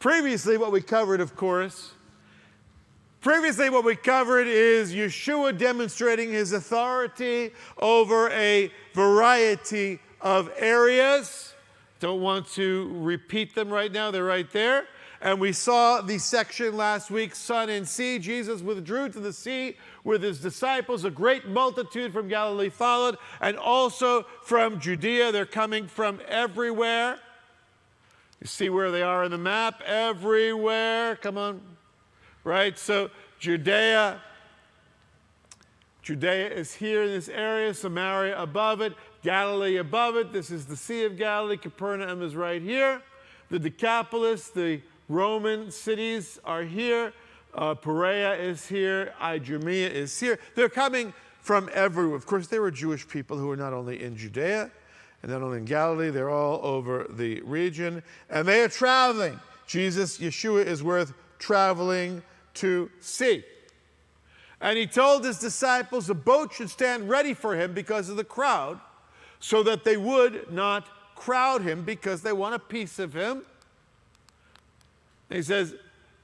Previously, what we covered is Yeshua demonstrating his authority over a variety of areas. Don't want to repeat them right now. They're right there. And we saw the section last week, Sun and Sea. Jesus withdrew to the sea with his disciples. A great multitude from Galilee followed, and also from Judea. They're coming from everywhere. You see where they are in the map? Everywhere. Come on. Right? So Judea is here in this area. Samaria above it. Galilee above it. This is the Sea of Galilee. Capernaum is right here. The Decapolis, the Roman cities are here. Perea is here. Idumea is here. They're coming from everywhere. Of course, they were Jewish people who were not only in Judea and not only in Galilee, they're all over the region. And they are traveling. Yeshua is worth traveling to see. And he told his disciples a boat should stand ready for him because of the crowd, so that they would not crowd him because they want a piece of him. And he says,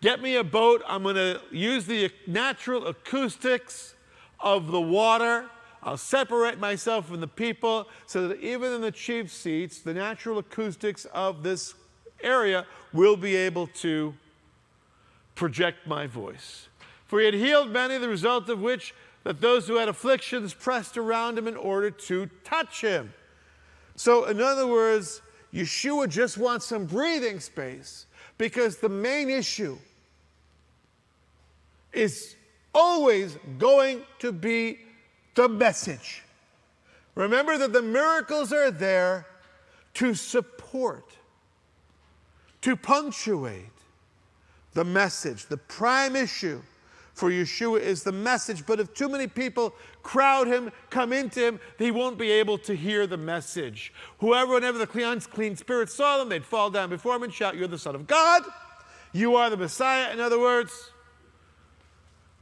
get me a boat. I'm going to use the natural acoustics of the water. I'll separate myself from the people so that even in the chief seats, the natural acoustics of this area will be able to project my voice. For he had healed many, the result of which that those who had afflictions pressed around him in order to touch him. So in other words, Yeshua just wants some breathing space, because the main issue is always going to be the message. Remember that the miracles are there to support, to punctuate the message. The prime issue for Yeshua is the message, but if too many people crowd him, come into him, he won't be able to hear the message. Whenever the unclean spirits saw them, they'd fall down before him and shout, "You're the Son of God. You are the Messiah," in other words.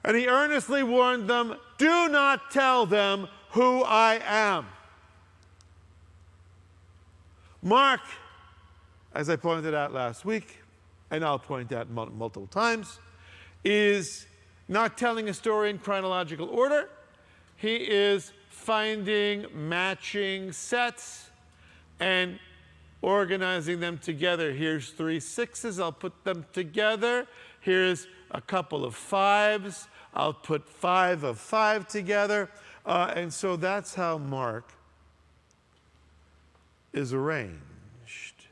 And he earnestly warned them, "Do not tell them who I am." Mark, as I pointed out last week, and I'll point out multiple times, is not telling a story in chronological order. He is finding matching sets and organizing them together. Here's 3 6s. I'll put them together. Here's a couple of 5s. I'll put 5 of 5 together. And so that's how Mark is arranged.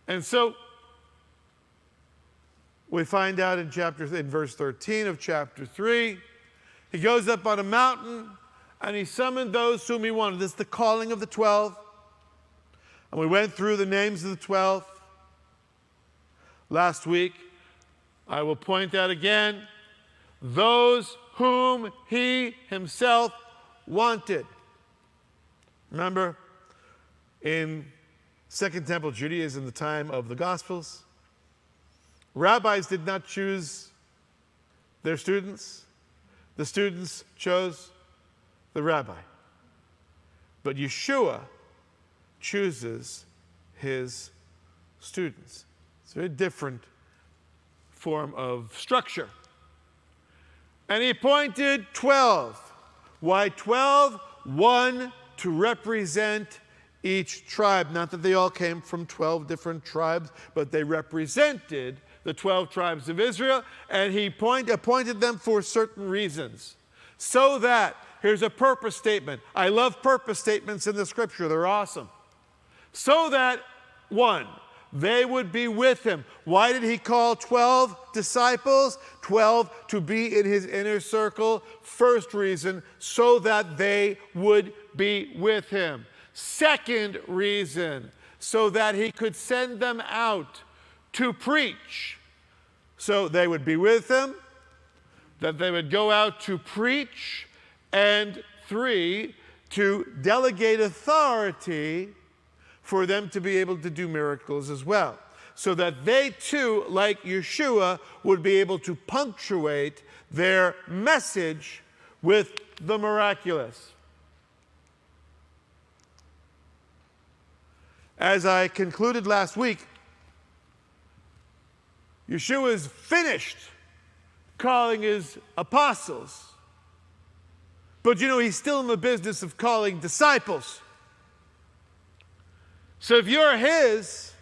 And so we find out in verse 13 of chapter 3, he goes up on a mountain and he summoned those whom he wanted. This is the calling of the 12. And we went through the names of the 12 last week. I will point out again, those whom he himself wanted. Remember, in Second Temple Judaism, the time of the Gospels, rabbis did not choose their students. The students chose the rabbi. But Yeshua chooses his students. It's a very different form of structure. And he appointed 12. Why 12? 1 to represent each tribe. Not that they all came from 12 different tribes, but they represented the 12 tribes of Israel, and he appointed them for certain reasons. So that, here's a purpose statement. I love purpose statements in the scripture. They're awesome. So that, 1, they would be with him. Why did he call 12 disciples? 12 to be in his inner circle. First reason, so that they would be with him. Second reason, so that he could send them out to preach. So they would be with him, that they would go out to preach, and 3, to delegate authority for them to be able to do miracles as well. So that they too, like Yeshua, would be able to punctuate their message with the miraculous. As I concluded last week, Yeshua is finished calling his apostles. But he's still in the business of calling disciples. So if you're his,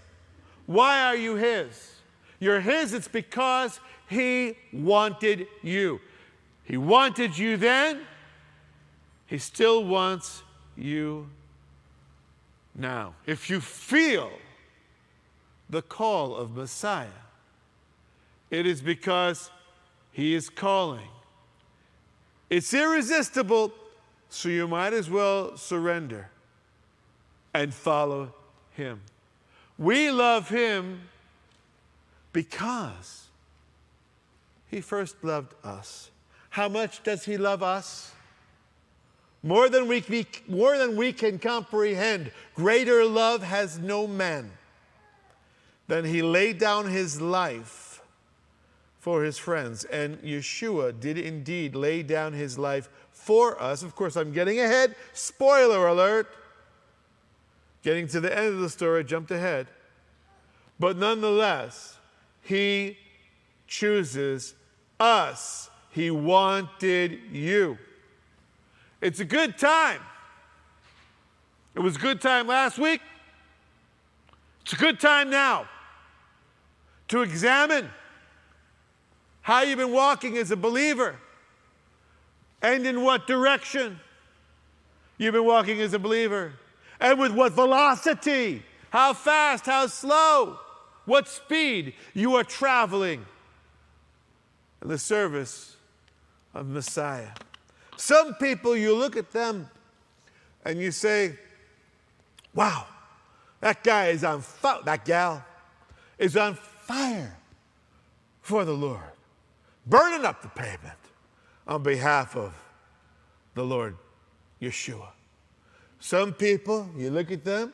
why are you his? You're his, it's because he wanted you. He wanted you then. He still wants you now. If you feel the call of Messiah, it is because he is calling. It's irresistible, so you might as well surrender and follow him. We love him because he first loved us. How much does he love us? More than we can comprehend. Greater love has no man than he laid down his life for his friends. And Yeshua did indeed lay down his life for us. Of course, I'm getting ahead. Spoiler alert. Getting to the end of the story, I jumped ahead. But nonetheless, he chooses us. He wanted you. It's a good time. It was a good time last week. It's a good time now to examine how you've been walking as a believer and in what direction you've been walking as a believer and with what velocity, how fast, how slow, what speed you are traveling in the service of Messiah. Some people, you look at them and you say, wow, that guy is on fire, that gal is on fire for the Lord, burning up the pavement on behalf of the Lord Yeshua. Some people, you look at them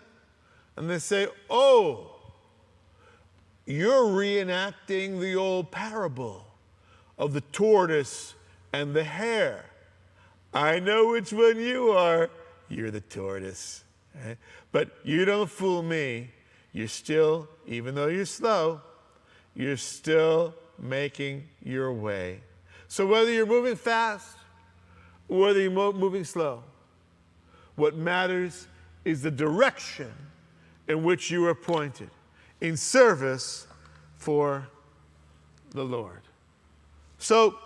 and they say, oh, you're reenacting the old parable of the tortoise and the hare. I know which one you are. You're the tortoise. Right? But you don't fool me. You're still, even though you're slow, you're still making your way. So whether you're moving fast or whether you're moving slow, what matters is the direction in which you are pointed in service for the Lord. So,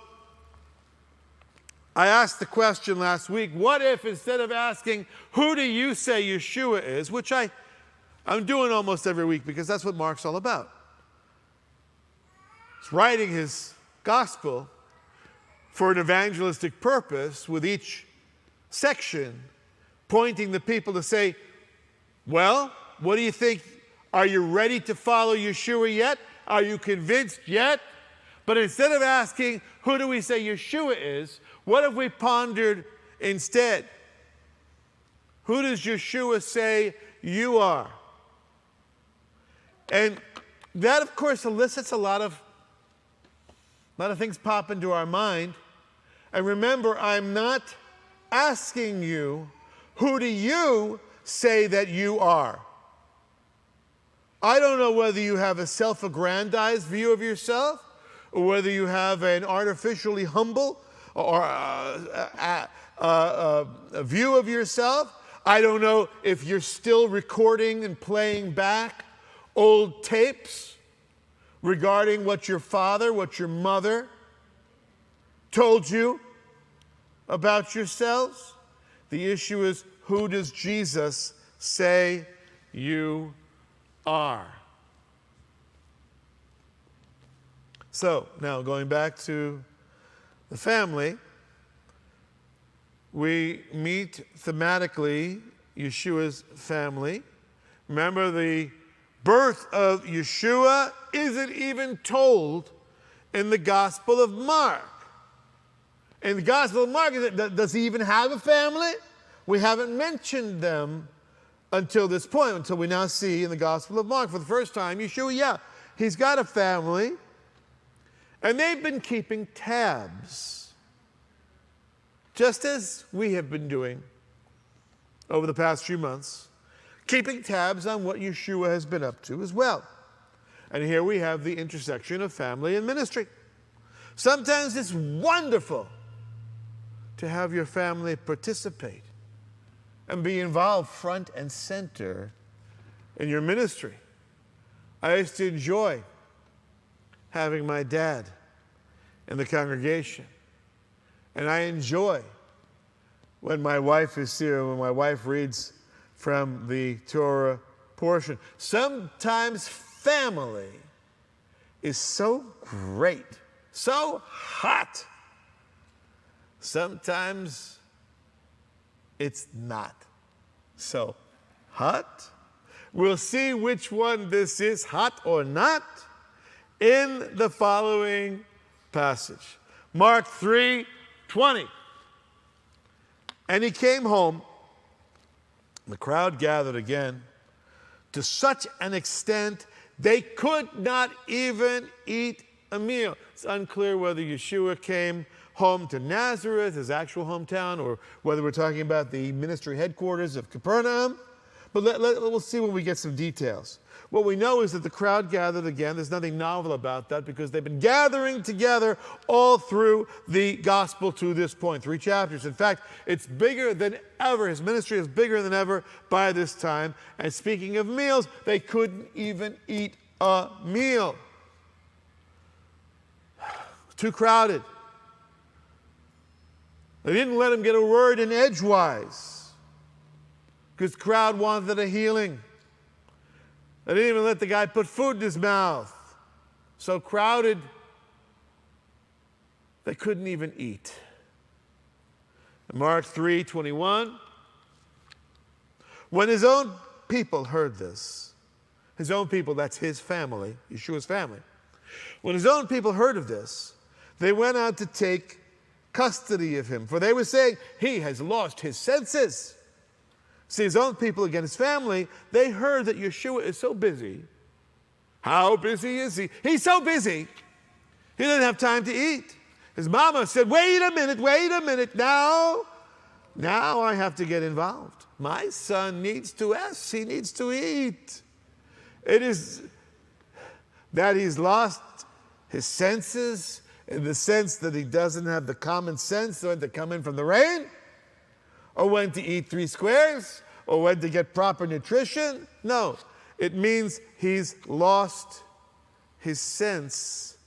I asked the question last week, what if instead of asking, who do you say Yeshua is, which I'm doing almost every week because that's what Mark's all about. He's writing his gospel for an evangelistic purpose with each section pointing the people to say, well, what do you think? Are you ready to follow Yeshua yet? Are you convinced yet? But instead of asking, who do we say Yeshua is, what if we pondered instead? Who does Yeshua say you are? And that, of course, elicits a lot of things pop into our mind. And remember, I'm not asking you, who do you say that you are? I don't know whether you have a self-aggrandized view of yourself or whether you have an artificially humble or a view of yourself. I don't know if you're still recording and playing back old tapes regarding what your father, what your mother told you about yourselves. The issue is, who does Jesus say you are? So, now going back to the family, we meet thematically Yeshua's family. Remember, the birth of Yeshua isn't even told in the Gospel of Mark. In the Gospel of Mark, does he even have a family? We haven't mentioned them until this point, until we now see in the Gospel of Mark for the first time, Yeshua, he's got a family, and they've been keeping tabs, just as we have been doing over the past few months, keeping tabs on what Yeshua has been up to as well. And here we have the intersection of family and ministry. Sometimes it's wonderful to have your family participate and be involved front and center in your ministry. I used to enjoy having my dad in the congregation. And I enjoy when my wife is here, when my wife reads from the Torah portion. Sometimes family is so great, so hot. Sometimes it's not so hot. We'll see which one this is, hot or not, in the following passage. Mark 3:20. And he came home. The crowd gathered again to such an extent they could not even eat a meal. It's unclear whether Yeshua came home to Nazareth, his actual hometown, or whether we're talking about the ministry headquarters of Capernaum. But we'll see when we get some details. What we know is that the crowd gathered again. There's nothing novel about that because they've been gathering together all through the gospel to this point, 3 chapters. In fact, it's bigger than ever. His ministry is bigger than ever by this time. And speaking of meals, they couldn't even eat a meal. Too crowded. They didn't let him get a word in edgewise because the crowd wanted a healing. They didn't even let the guy put food in his mouth. So crowded, they couldn't even eat. In Mark 3:21, when his own people heard this, his own people, that's his family, Yeshua's family. When his own people heard of this, they went out to take custody of him, for they were saying, he has lost his senses. See, his own people, again, his family, they heard that Yeshua is so busy. How busy is he? He's so busy, he didn't have time to eat. His mama said, wait a minute, now I have to get involved. My son needs to eat, he needs to eat. It is that he's lost his senses in the sense that he doesn't have the common sense when to come in from the rain, or when to eat 3 squares, or when to get proper nutrition. No, it means he's lost his sense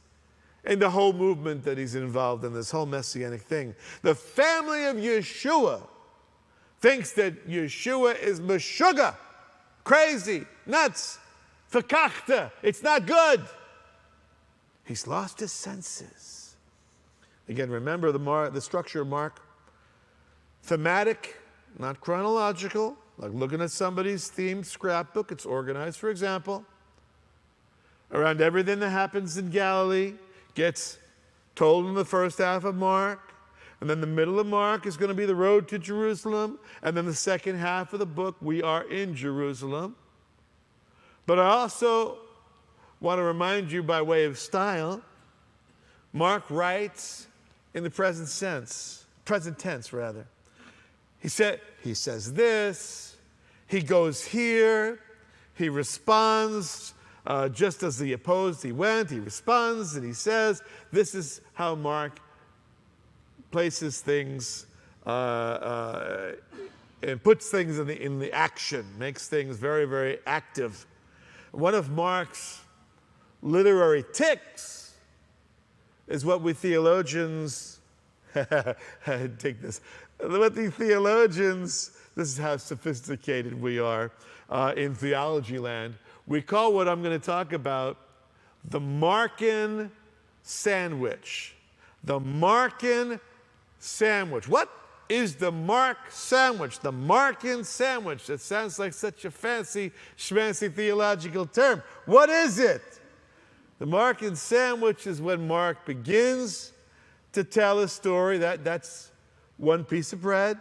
in the whole movement that he's involved in, this whole messianic thing. The family of Yeshua thinks that Yeshua is meshuga, crazy, nuts, fakachta, it's not good. He's lost his senses. Again, remember the structure of Mark. Thematic, not chronological, like looking at somebody's themed scrapbook. It's organized, for example, around everything that happens in Galilee, gets told in the first half of Mark, and then the middle of Mark is going to be the road to Jerusalem, and then the second half of the book, we are in Jerusalem. But I also want to remind you by way of style, Mark writes in the present tense rather. He says this, he goes here, he responds, just as he opposed, he went, he responds, and he says, this is how Mark places things and puts things in the action, makes things very, very active. One of Mark's literary tics is what we theologians, take this, what the theologians, this is how sophisticated we are in theology land, we call what I'm going to talk about the Markan sandwich. The Markan sandwich. What is the Mark sandwich? The Markan sandwich. That sounds like such a fancy, schmancy theological term. What is it? The Markan sandwich is when Mark begins to tell a story. That's one piece of bread.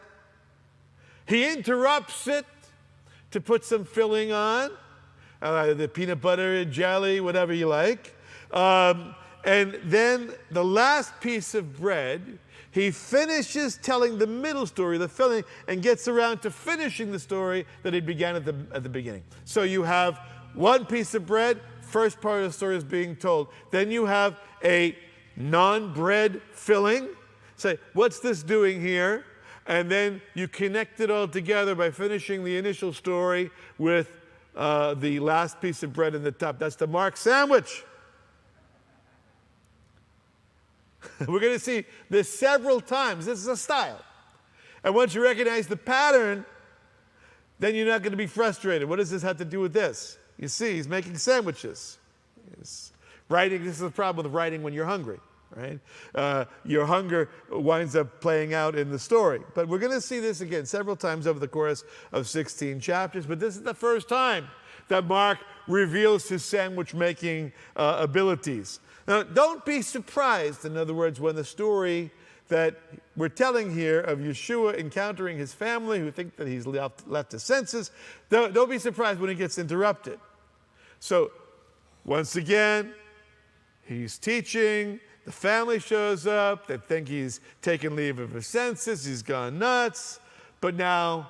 He interrupts it to put some filling on, the peanut butter and jelly, whatever you like. And then the last piece of bread, he finishes telling the middle story, the filling, and gets around to finishing the story that he began at the beginning. So you have one piece of bread, first part of the story is being told. Then you have a non-bread filling. Say, what's this doing here? And then you connect it all together by finishing the initial story with the last piece of bread in the top. That's the Mark sandwich. We're going to see this several times. This is a style. And once you recognize the pattern, then you're not going to be frustrated. What does this have to do with this? You see, he's making sandwiches. He's writing. This is the problem with writing when you're hungry, right? Your hunger winds up playing out in the story. But we're going to see this again several times over the course of 16 chapters. But this is the first time that Mark reveals his sandwich-making abilities. Now, don't be surprised, in other words, when the story that we're telling here of Yeshua encountering his family who think that he's left his senses, don't be surprised when he gets interrupted. So, once again, he's teaching, the family shows up, they think he's taken leave of his senses, he's gone nuts, but now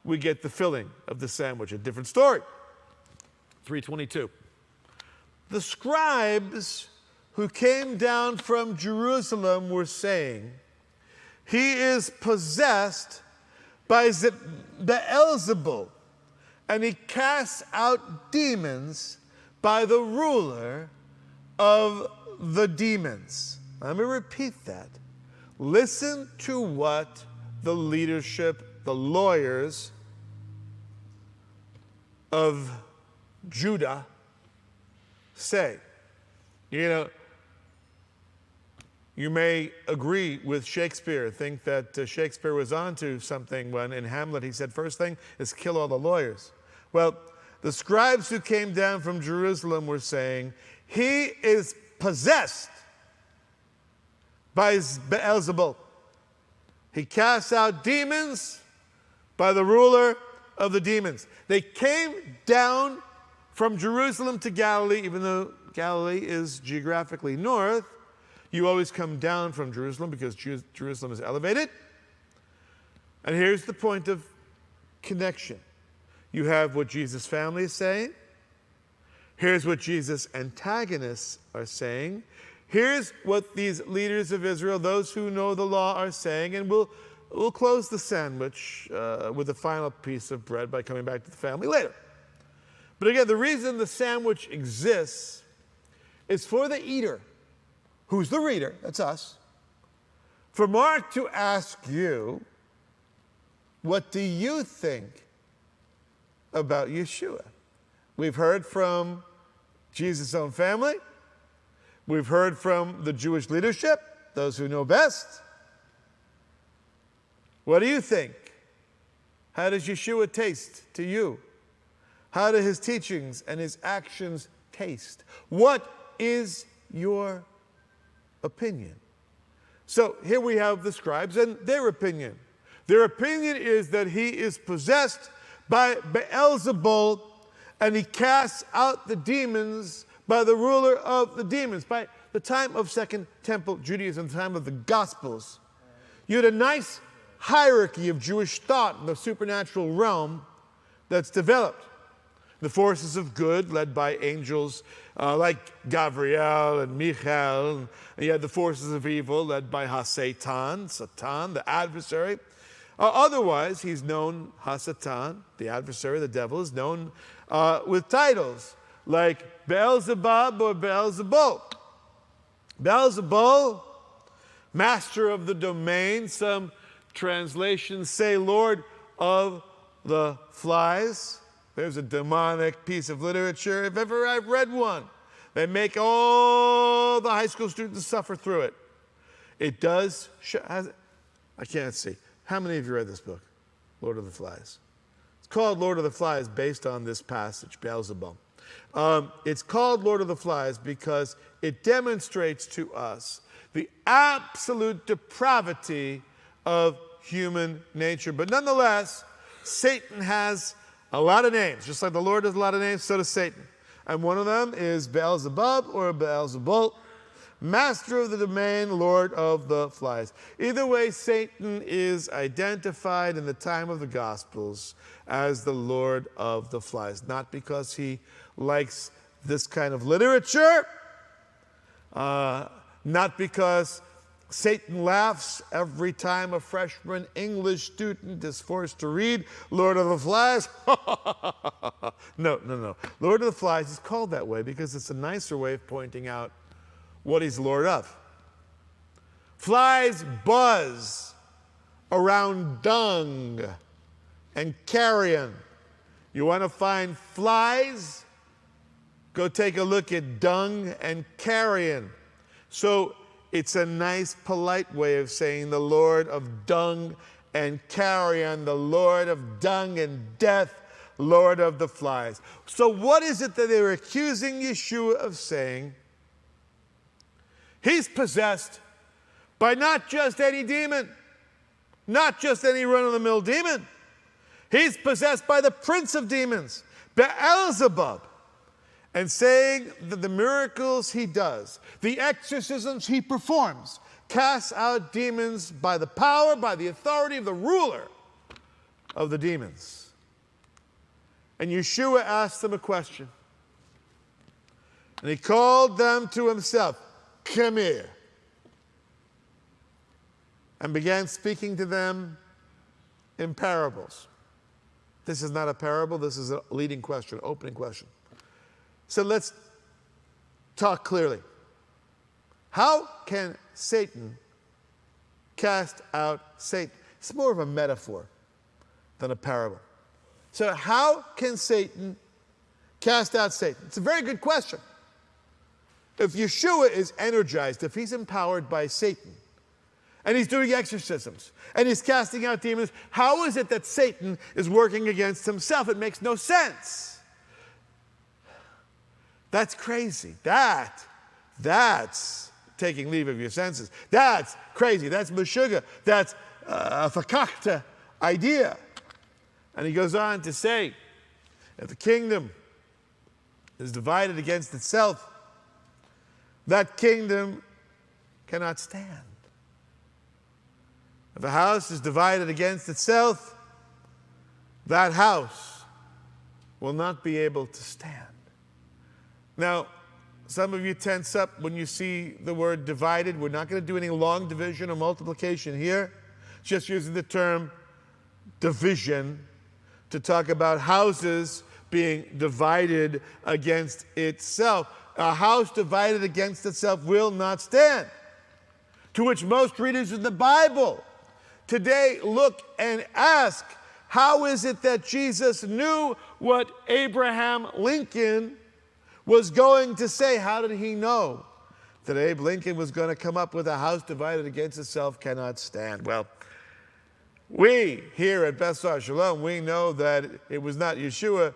we get the filling of the sandwich, a different story. 3:22. The scribes who came down from Jerusalem were saying, he is possessed by Beelzebul, and he casts out demons by the ruler of the demons. Let me repeat that. Listen to what the leadership, the lawyers of Judah say. You know, you may agree with Shakespeare, think that Shakespeare was onto something when in Hamlet he said, first thing is kill all the lawyers. Well, the scribes who came down from Jerusalem were saying, he is possessed by Beelzebul. He casts out demons by the ruler of the demons. They came down from Jerusalem to Galilee, even though Galilee is geographically north. You always come down from Jerusalem because Jerusalem is elevated. And here's the point of connection. You have what Jesus' family is saying. Here's what Jesus' antagonists are saying. Here's what these leaders of Israel, those who know the law, are saying. And we'll close the sandwich with the final piece of bread by coming back to the family later. But again, the reason the sandwich exists is for the eater. Who's the reader? That's us. For Mark to ask you, what do you think about Yeshua? We've heard from Jesus' own family. We've heard from the Jewish leadership, those who know best. What do you think? How does Yeshua taste to you? How do his teachings and his actions taste? What is your opinion? So here we have the scribes and their opinion. Their opinion is that he is possessed by Beelzebul, and he casts out the demons by the ruler of the demons. By the time of Second Temple Judaism, the time of the Gospels, you had a nice hierarchy of Jewish thought in the supernatural realm that's developed. The forces of good, led by angels like Gabriel and Michael. And you had the forces of evil, led by Satan, the adversary. Otherwise, he's known, Satan, the adversary, the devil, is known with titles like Beelzebub or Beelzebul. Beelzebul, master of the domain. Some translations say Lord of the flies. There's a demonic piece of literature, if ever I've read one. They make all the high school students suffer through it. It does, I can't see. How many of you read this book, Lord of the Flies? It's called Lord of the Flies based on this passage, Beelzebub. It's called Lord of the Flies because it demonstrates to us the absolute depravity of human nature. But nonetheless, Satan has a lot of names. Just like the Lord has a lot of names, so does Satan. And one of them is Beelzebub or Beelzebul, master of the domain, Lord of the flies. Either way, Satan is identified in the time of the Gospels as the Lord of the flies. Not because he likes this kind of literature, not because Satan laughs every time a freshman English student is forced to read Lord of the Flies. No. Lord of the Flies is called that way because it's a nicer way of pointing out what he's Lord of. Flies buzz around dung and carrion. You want to find flies? Go take a look at dung and carrion. So it's a nice, polite way of saying the Lord of dung and carrion, the Lord of dung and death, Lord of the flies. So what is it that they were accusing Yeshua of saying? He's possessed by not just any demon, not just any run-of-the-mill demon. He's possessed by the prince of demons, Beelzebub, and saying that the miracles he does, the exorcisms he performs, casts out demons by the power, by the authority of the ruler of the demons. And Yeshua asked them a question. And he called them to himself, "Come here," and began speaking to them in parables. This is not a parable, this is a leading question, opening question. So let's talk clearly. How can Satan cast out Satan? It's more of a metaphor than a parable. So how can Satan cast out Satan? It's a very good question. If Yeshua is energized, if he's empowered by Satan, and he's doing exorcisms, and he's casting out demons, how is it that Satan is working against himself? It makes no sense. That's crazy. That's taking leave of your senses. That's crazy. That's meshuggah. That's a fakakta idea. And he goes on to say, if the kingdom is divided against itself, that kingdom cannot stand. If a house is divided against itself, that house will not be able to stand. Now, some of you tense up when you see the word divided. We're not going to do any long division or multiplication here. Just using the term division to talk about houses being divided against itself. A house divided against itself will not stand. To which most readers of the Bible today look and ask, how is it that Jesus knew what Abraham Lincoln was going to say? How did he know that Abe Lincoln was going to come up with a house divided against itself cannot stand? Well, we here at Beth Shalom, we know that it was not Yeshua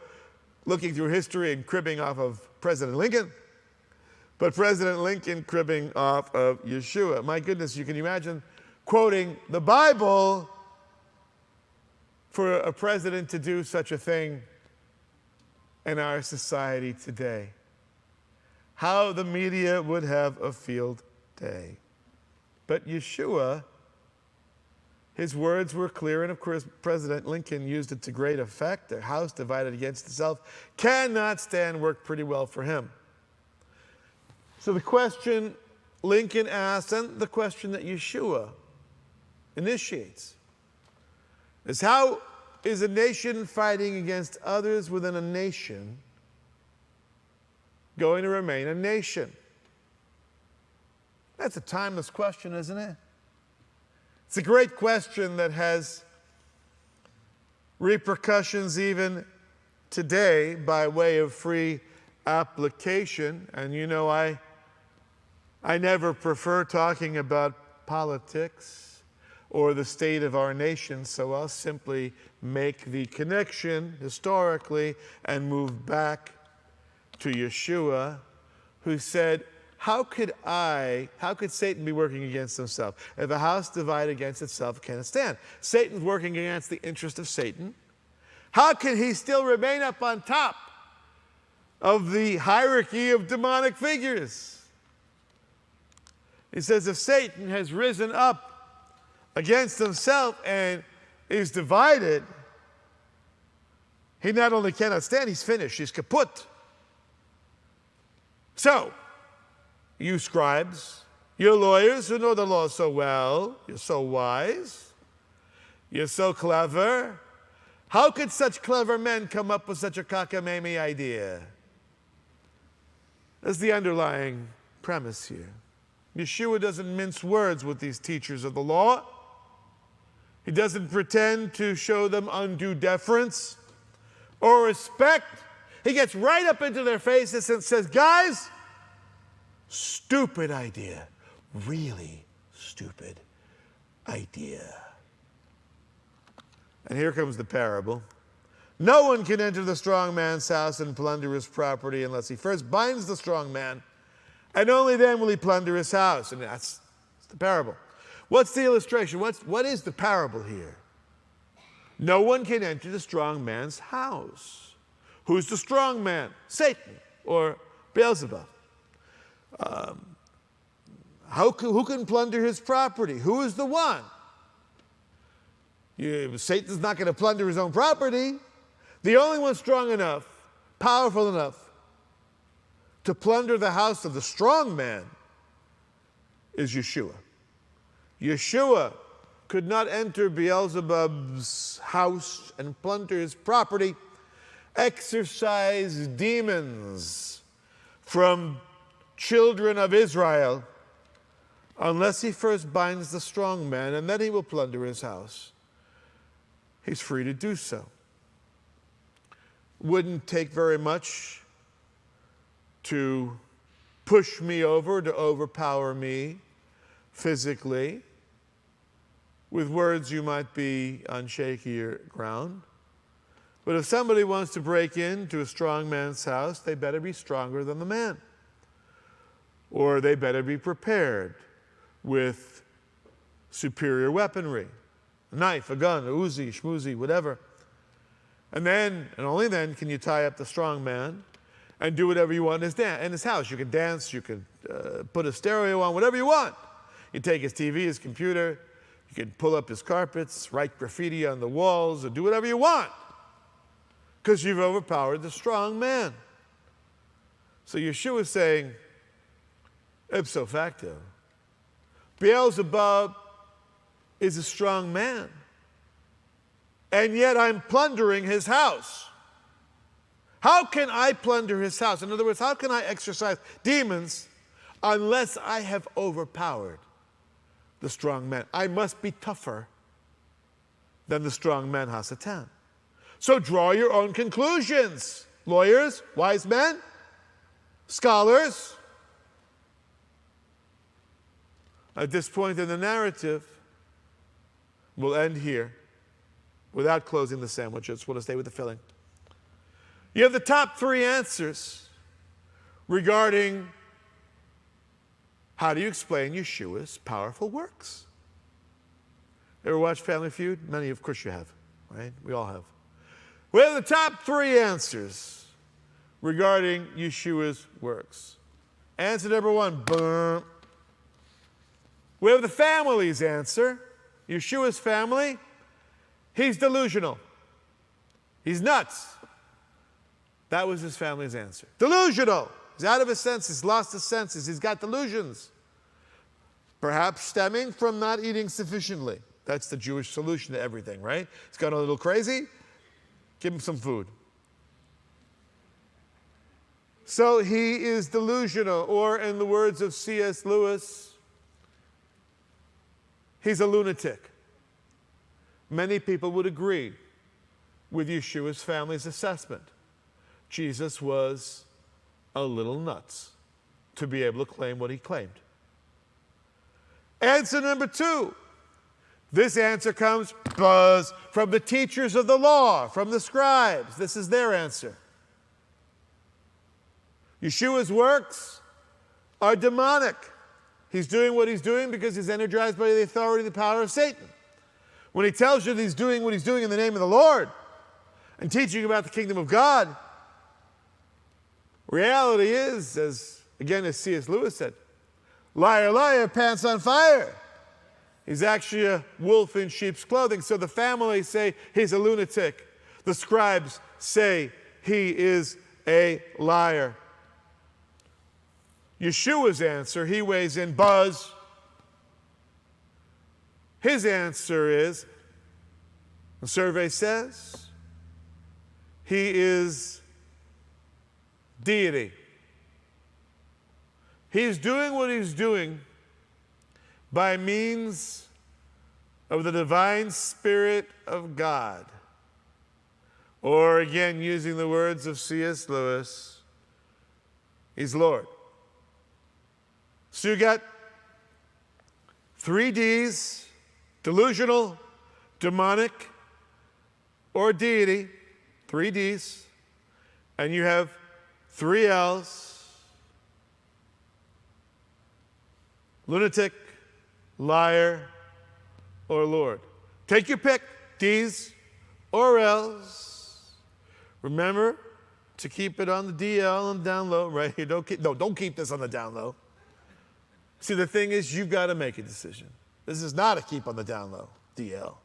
looking through history and cribbing off of President Lincoln, but President Lincoln cribbing off of Yeshua. My goodness, you can imagine quoting the Bible for a president to do such a thing in our society today. How the media would have a field day. But Yeshua, his words were clear, and of course President Lincoln used it to great effect. A house divided against itself cannot stand worked pretty well for him. So the question Lincoln asked, and the question that Yeshua initiates, is how is a nation fighting against others within a nation going to remain a nation? That's a timeless question, isn't it? It's a great question that has repercussions even today by way of free application. And you know, I never prefer talking about politics or the state of our nation, so I'll simply make the connection historically and move back to Yeshua, who said, how could Satan be working against himself? If a house divided against itself cannot stand. Satan's working against the interest of Satan. How can he still remain up on top of the hierarchy of demonic figures? He says, if Satan has risen up against himself and is divided, he not only cannot stand, he's finished, he's kaput. So, you scribes, you lawyers who know the law so well, you're so wise, you're so clever. How could such clever men come up with such a cockamamie idea? That's the underlying premise here. Yeshua doesn't mince words with these teachers of the law. He doesn't pretend to show them undue deference or respect. He gets right up into their faces and says, guys, stupid idea. Really stupid idea. And here comes the parable. No one can enter the strong man's house and plunder his property unless he first binds the strong man, and only then will he plunder his house. And that's the parable. What's the illustration? What is the parable here? No one can enter the strong man's house. Who's the strong man? Satan or Beelzebub. Who can plunder his property? Who is the one? Satan's not going to plunder his own property. The only one strong enough, powerful enough to plunder the house of the strong man is Yeshua. Yeshua could not enter Beelzebub's house and plunder his property, exorcise demons from children of Israel, unless he first binds the strong man, and then he will plunder his house. He's free to do so. Wouldn't take very much to push me over, to overpower me physically. With words you might be on shakier ground. But if somebody wants to break into a strong man's house, they better be stronger than the man. Or they better be prepared with superior weaponry. A knife, a gun, a Uzi, schmoozy, whatever. And then, and only then, can you tie up the strong man and do whatever you want in his house. You can dance, you can put a stereo on, whatever you want. You take his TV, his computer, you can pull up his carpets, write graffiti on the walls, or do whatever you want. Because you've overpowered the strong man. So Yeshua is saying, ipso facto, Beelzebub is a strong man. And yet I'm plundering his house. How can I plunder his house? In other words, how can I exorcise demons unless I have overpowered the strong man? I must be tougher than the strong man Hasatan. So draw your own conclusions, lawyers, wise men, scholars. At this point in the narrative, we'll end here without closing the sandwich. I just want to stay with the filling. You have the top three answers regarding how do you explain Yeshua's powerful works. Ever watched Family Feud? Many, of course you have, right? We all have. We have the top three answers regarding Yeshua's works. Answer number one, boom. We have the family's answer. Yeshua's family, he's delusional. He's nuts. That was his family's answer. Delusional. He's out of his senses, lost his senses. He's got delusions. Perhaps stemming from not eating sufficiently. That's the Jewish solution to everything, right? He's gone a little crazy. Give him some food. So he is delusional, or in the words of C.S. Lewis, he's a lunatic. Many people would agree with Yeshua's family's assessment. Jesus was a little nuts to be able to claim what he claimed. Answer number two. This answer comes from the teachers of the law, from the scribes. This is their answer. Yeshua's works are demonic. He's doing what he's doing because he's energized by the authority and the power of Satan. When he tells you that he's doing what he's doing in the name of the Lord and teaching about the kingdom of God, reality is, as C.S. Lewis said, liar, liar, pants on fire. He's actually a wolf in sheep's clothing. So the family say he's a lunatic. The scribes say he is a liar. Yeshua's answer, he weighs in, buzz. His answer is, the survey says, he is deity. He's doing what he's doing by means of the divine Spirit of God. Or again, using the words of C.S. Lewis, he's Lord. So you got 3 Ds, delusional, demonic, or deity, 3 Ds, and you have 3 L's, lunatic, liar, or Lord. Take your pick, D's or L's. Remember to keep it on the DL and down low, right? Don't keep this on the down low. See, the thing is, you've got to make a decision. This is not a keep on the down low, DL.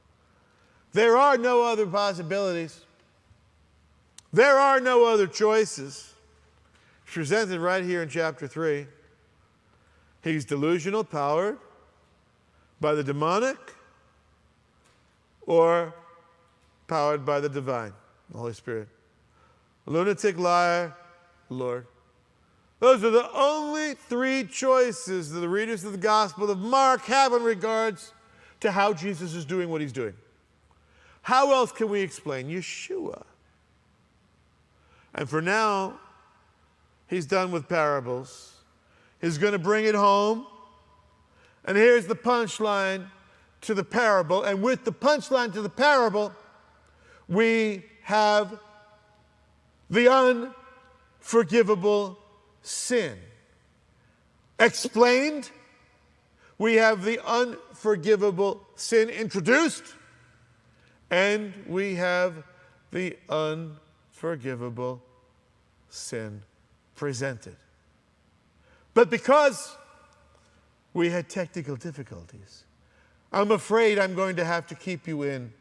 There are no other possibilities. There are no other choices. It's presented right here in chapter 3. He's delusional, powered by the demonic, or powered by the divine, the Holy Spirit. Lunatic, liar, Lord. Those are the only 3 choices that the readers of the Gospel of Mark have in regards to how Jesus is doing what he's doing. How else can we explain Yeshua? And for now, he's done with parables. He's going to bring it home. And here's the punchline to the parable. And with the punchline to the parable, we have the unforgivable sin. Explained, we have the unforgivable sin introduced, and we have the unforgivable sin presented. But because we had technical difficulties, I'm afraid I'm going to have to keep you in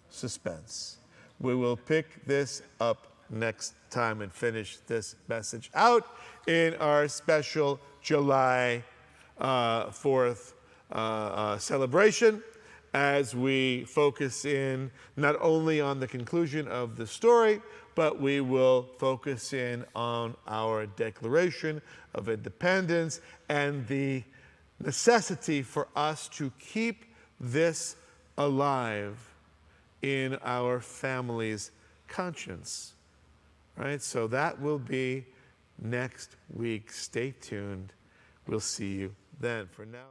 suspense. We will pick this up next time and finish this message out in our special July 4th celebration, as we focus in not only on the conclusion of the story, but we will focus in on our Declaration of Independence and the necessity for us to keep this alive in our family's conscience. Right? So that will be next week. Stay tuned. We'll see you then. For now.